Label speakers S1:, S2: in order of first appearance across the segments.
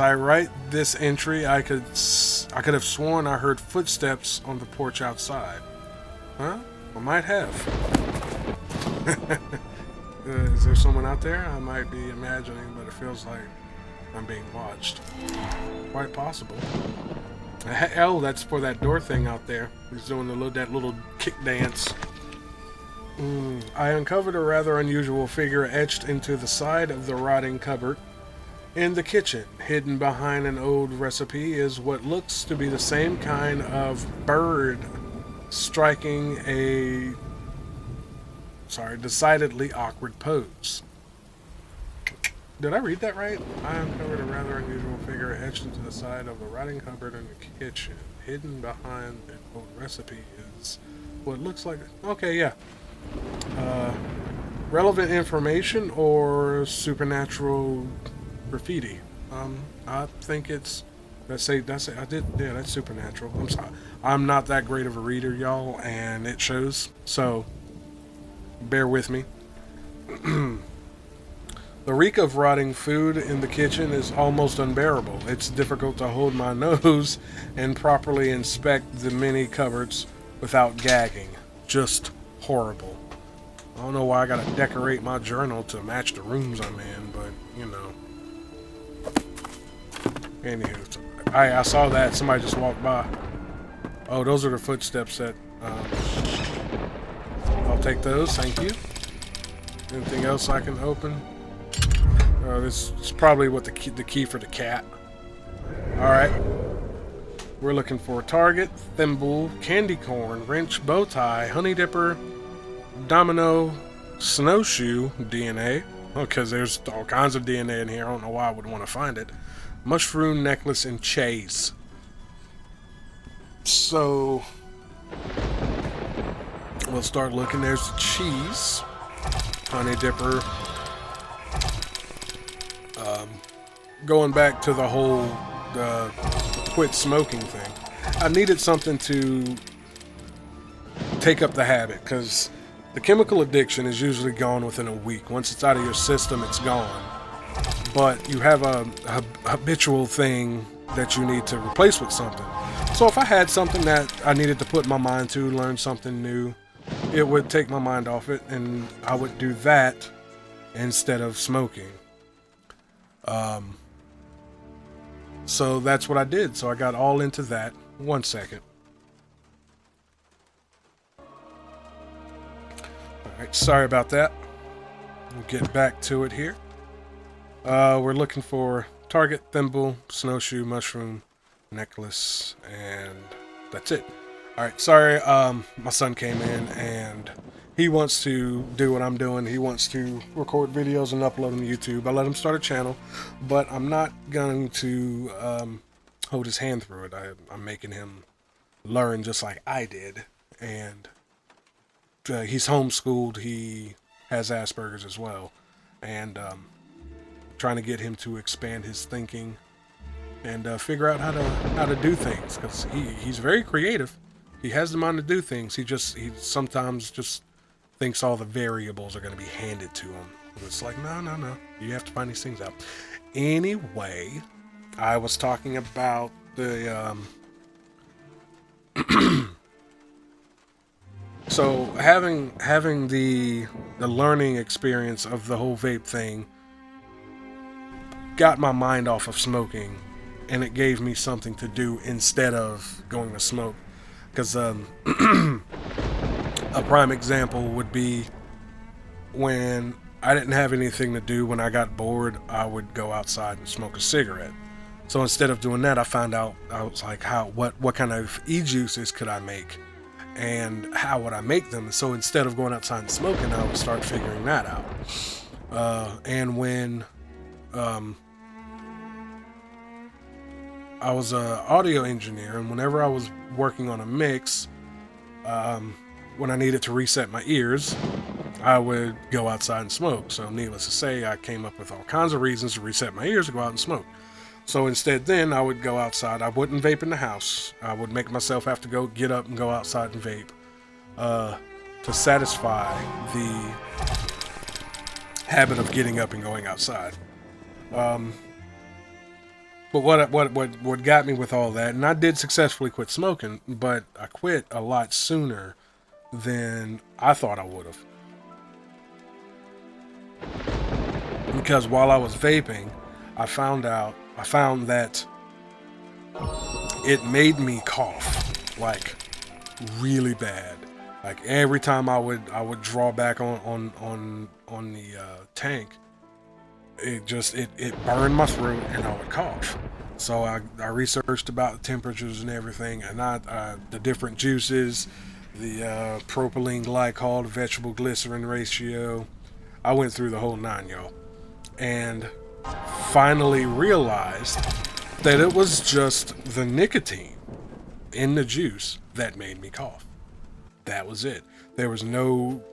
S1: I write this entry, I could have sworn I heard footsteps on the porch outside. Huh? I might have. Is there someone out there? I might be imagining, but it feels like I'm being watched. Quite possible. Oh, that's for that door thing out there. He's doing that little kick dance. I uncovered a rather unusual figure etched into the side of the rotting cupboard. In the kitchen, hidden behind an old recipe, is what looks to be the same kind of bird striking a decidedly awkward pose. Did I read that right? I uncovered a rather unusual figure etched into the side of a rotting cupboard in the kitchen. Hidden behind an old recipe is what looks like... Okay, yeah. Relevant information or supernatural graffiti? I think it's... That's supernatural. I'm sorry. I'm not that great of a reader, y'all, and it shows. So, bear with me. The reek of rotting food in the kitchen is almost unbearable. It's difficult to hold my nose and properly inspect the many cupboards without gagging. Just horrible. I don't know why I gotta decorate my journal to match the rooms I'm in, but, you know. Anywho, I saw that. Somebody just walked by. Oh, those are the footsteps that... I'll take those, thank you. Anything else I can open? This is probably what the key for the cat. Alright. We're looking for a target, thimble, candy corn, wrench, bow tie, honey dipper, domino, snowshoe, DNA. Because there's all kinds of DNA in here. I don't know why I would want to find it. Mushroom necklace and chase. So we'll start looking. There's the cheese, honey dipper. Going back to the whole quit smoking thing, I needed something to take up the habit, because the chemical addiction is usually gone within a week. Once it's out of your system, it's gone. But you have a habitual thing that you need to replace with something. So if I had something that I needed to put my mind to, learn something new, it would take my mind off it, and I would do that instead of smoking. So that's what I did. So I got all into that. 1 second. Alright, sorry about that. We'll get back to it here. We're looking for target, thimble, snowshoe, mushroom, necklace, and that's it. Alright, sorry, my son came in and he wants to do what I'm doing. He wants to record videos and upload them to YouTube. I let him start a channel, but I'm not going to hold his hand through it. I'm making him learn just like I did. And he's homeschooled. He has Asperger's as well. And trying to get him to expand his thinking and figure out how to do things, because he's very creative. He has the mind to do things. He sometimes just thinks all the variables are going to be handed to him. And it's like, no. You have to find these things out. Anyway, I was talking about the so having the learning experience of the whole vape thing got my mind off of smoking, and it gave me something to do instead of going to smoke. Because a prime example would be when I didn't have anything to do. When I got bored, I would go outside and smoke a cigarette. So instead of doing that, I found out, I was like, what kind of e-juices could I make, and how would I make them? So instead of going outside and smoking, I would start figuring that out. And when I was an audio engineer, and whenever I was working on a mix, when I needed to reset my ears, I would go outside and smoke. So needless to say, I came up with all kinds of reasons to reset my ears to go out and smoke. So instead then, I would go outside. I wouldn't vape in the house. I would make myself have to get up and go outside and vape to satisfy the habit of getting up and going outside. But what got me with all that, and I did successfully quit smoking, but I quit a lot sooner than I thought I would have. Because while I was vaping, I found that it made me cough like really bad. Like every time I would draw back on the tank, it burned my throat and I would cough. So I researched about the temperatures and everything, and the different juices, the propylene glycol, the vegetable glycerin ratio. I went through the whole nine, y'all, and finally realized that it was just the nicotine in the juice that made me cough. That was it. There was no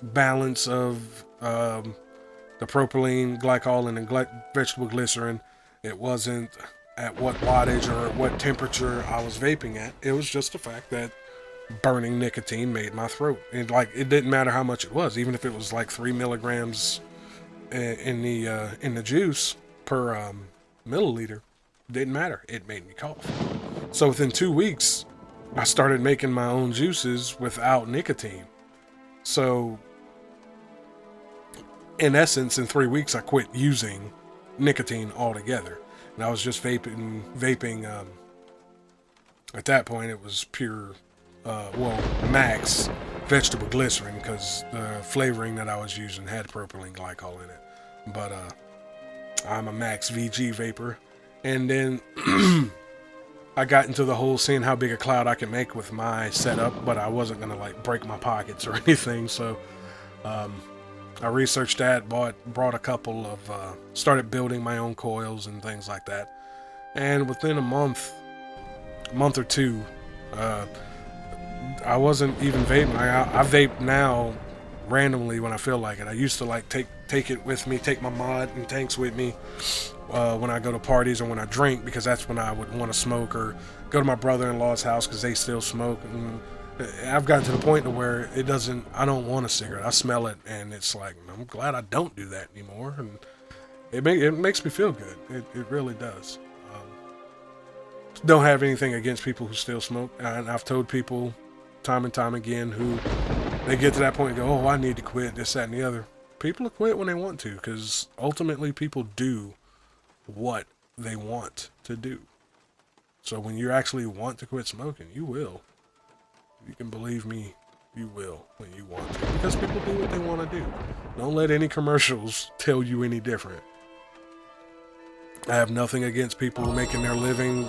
S1: balance of the propylene glycol and the vegetable glycerin. It wasn't at what wattage or what temperature I was vaping at. It was just the fact that burning nicotine made my throat. And it didn't matter how much it was, even if it was like 3 milligrams in the juice per milliliter. Didn't matter. It made me cough. So within 2 weeks, I started making my own juices without nicotine. So in essence, in 3 weeks, I quit using nicotine altogether. And I was just vaping. At that point, it was pure, max vegetable glycerin, because the flavoring that I was using had propylene glycol in it. But I'm a max VG vapor. And then I got into the whole seeing how big a cloud I can make with my setup, but I wasn't going to like break my pockets or anything. So I researched that, brought a couple of, started building my own coils and things like that. And within a month or two, I wasn't even vaping. I vape now randomly when I feel like it. I used to like take it with me, take my mod and tanks with me when I go to parties or when I drink, because that's when I would want to smoke, or go to my brother-in-law's house because they still smoke. And I've gotten to the point to where I don't want a cigarette. I smell it and it's like, I'm glad I don't do that anymore. And it makes me feel good. It really does. Don't have anything against people who still smoke. And I've told people time and time again who they get to that point and go, oh, I need to quit, this, that, and the other. People will quit when they want to, because ultimately people do what they want to do. So when you actually want to quit smoking, you will. You can believe me, you will when you want to, because people do what they want to do. Don't let any commercials tell you any different. I have nothing against people making their living,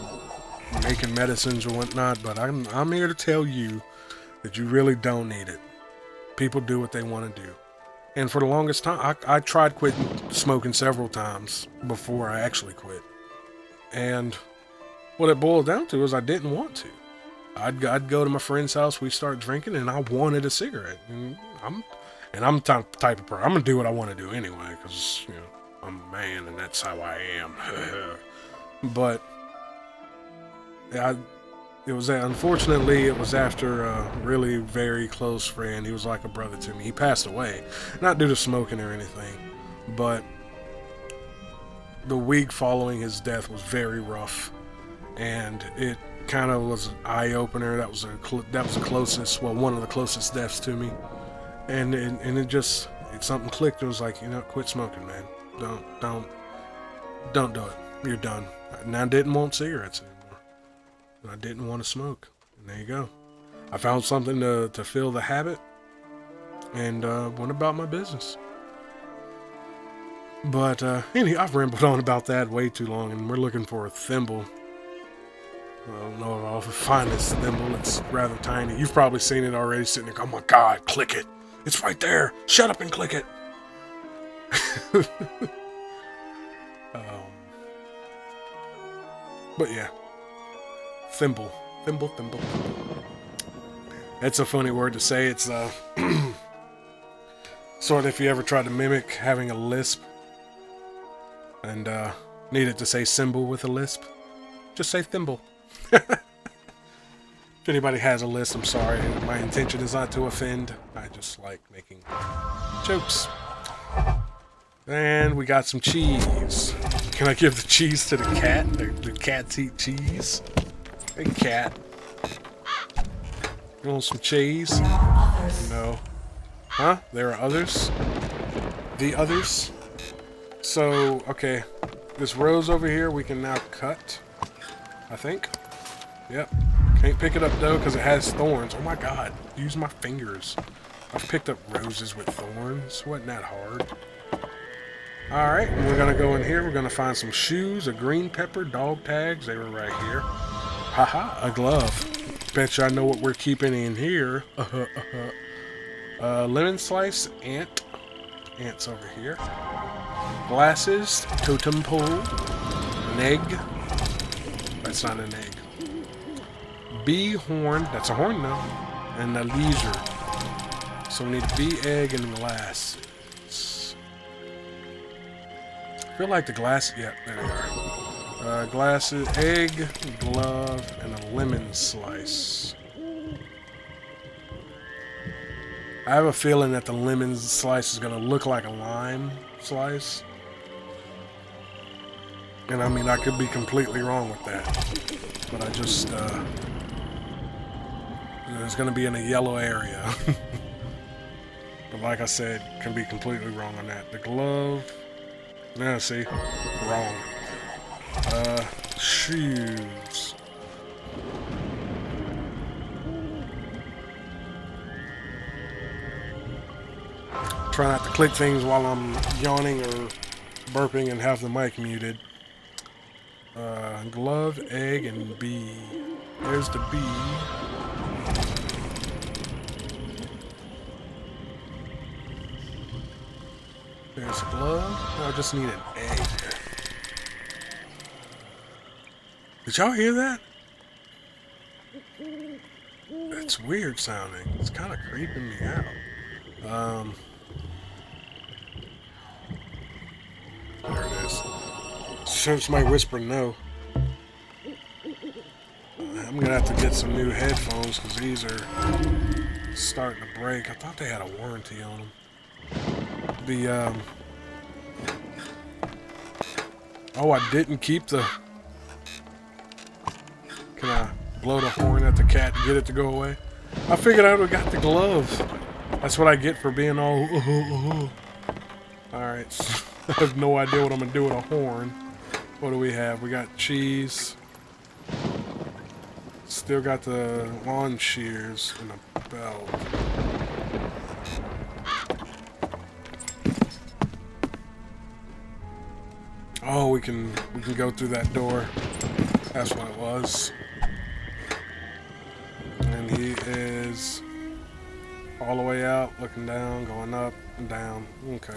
S1: making medicines or whatnot, but I'm here to tell you that you really don't need it. People do what they want to do. And for the longest time, I tried quitting smoking several times before I actually quit. And what it boiled down to is I didn't want to. I'd go to my friend's house, we start drinking, and I wanted a cigarette. And I'm the type of person, I'm going to do what I want to do anyway, because, I'm a man and that's how I am. But unfortunately, it was after a really very close friend. He was like a brother to me. He passed away, not due to smoking or anything, but the week following his death was very rough, and it kind of was an eye-opener. That was the closest, one of the closest deaths to me, and something clicked. It was like, quit smoking, man. Don't do it. You're done. And I didn't want cigarettes anymore. And I didn't want to smoke. And there you go. I found something to fill the habit, and went about my business. But anyway, I've rambled on about that way too long, and we're looking for a thimble. I don't know if I'll find this thimble. It's rather tiny. You've probably seen it already sitting there. Oh my God, click it. It's right there. Shut up and click it. But yeah, thimble. It's a funny word to say. It's sort of if you ever tried to mimic having a lisp and needed to say symbol with a lisp, just say thimble. If anybody has a lisp, I'm sorry. My intention is not to offend. I just like making jokes. And we got some cheese. Can I give the cheese to the cat? The cats eat cheese. Hey, cat. You want some cheese? No. Huh? There are others? The others? So, okay. This rose over here we can now cut. I think. Yep. Can't pick it up though because it has thorns. Oh my god. Use my fingers. I've picked up roses with thorns. Wasn't that hard. Alright, we're going to go in here. We're going to find some shoes, a green pepper, dog tags. They were right here. Haha, a glove. Bet you I know what we're keeping in here. Lemon slice, ant. Ant's over here. Glasses, totem pole, an egg. That's not an egg. Bee horn, that's a horn now. And a leisure. So we need a bee, egg, and glasses. I feel like the glass, yeah, there they are. Glasses, egg, glove, and a lemon slice. I have a feeling that the lemon slice is going to look like a lime slice. And I mean, I could be completely wrong with that. But I just, it's going to be in a yellow area. But like I said, can be completely wrong on that. The glove, yeah, see, wrong. Shoes. Try not to click things while I'm yawning or burping and have the mic muted. Glove, egg, and bee. There's the bee. There's a glove. I just need an egg. Did y'all hear that? It's weird sounding. It's kind of creeping me out. There it is. Somebody whisper no. I'm gonna have to get some new headphones because these are starting to break. I thought they had a warranty on them. Oh, I didn't keep the... Can I blow the horn at the cat and get it to go away? I figured I would have got the glove. That's what I get for being all... Alright. I have no idea what I'm going to do with a horn. What do we have? We got cheese. Still got the lawn shears and a belt. Oh, we can go through that door. That's what it was. And he is all the way out, looking down, going up and down. Okay.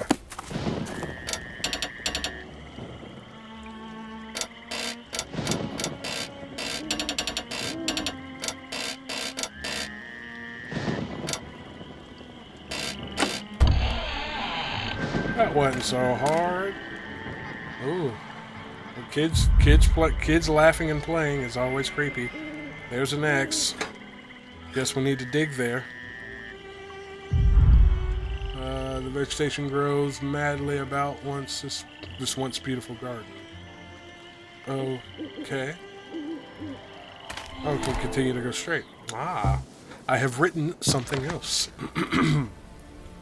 S1: That wasn't so hard. Ooh. Kids laughing and playing is always creepy. There's an X. Guess we need to dig there. The vegetation grows madly about this once beautiful garden. Okay. Oh, we can continue to go straight. Ah, I have written something else.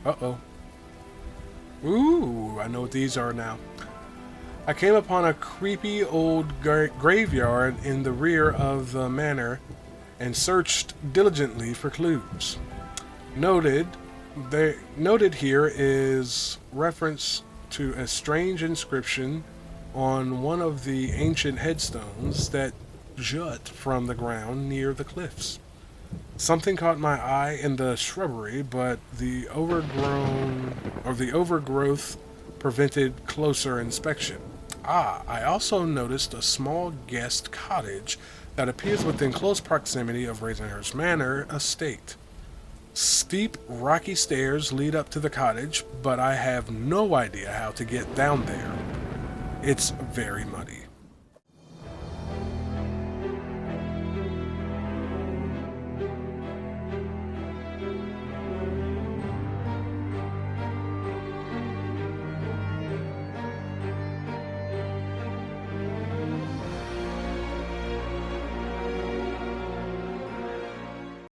S1: Uh-oh. Ooh, I know what these are now. I came upon a creepy old graveyard in the rear of the manor and searched diligently for clues. Noted here is reference to a strange inscription on one of the ancient headstones that jut from the ground near the cliffs. Something caught my eye in the shrubbery, but the overgrowth prevented closer inspection. I also noticed a small guest cottage that appears within close proximity of Ravenhearst Manor estate. Steep, rocky stairs lead up to the cottage, but I have no idea how to get down there. It's very muddy.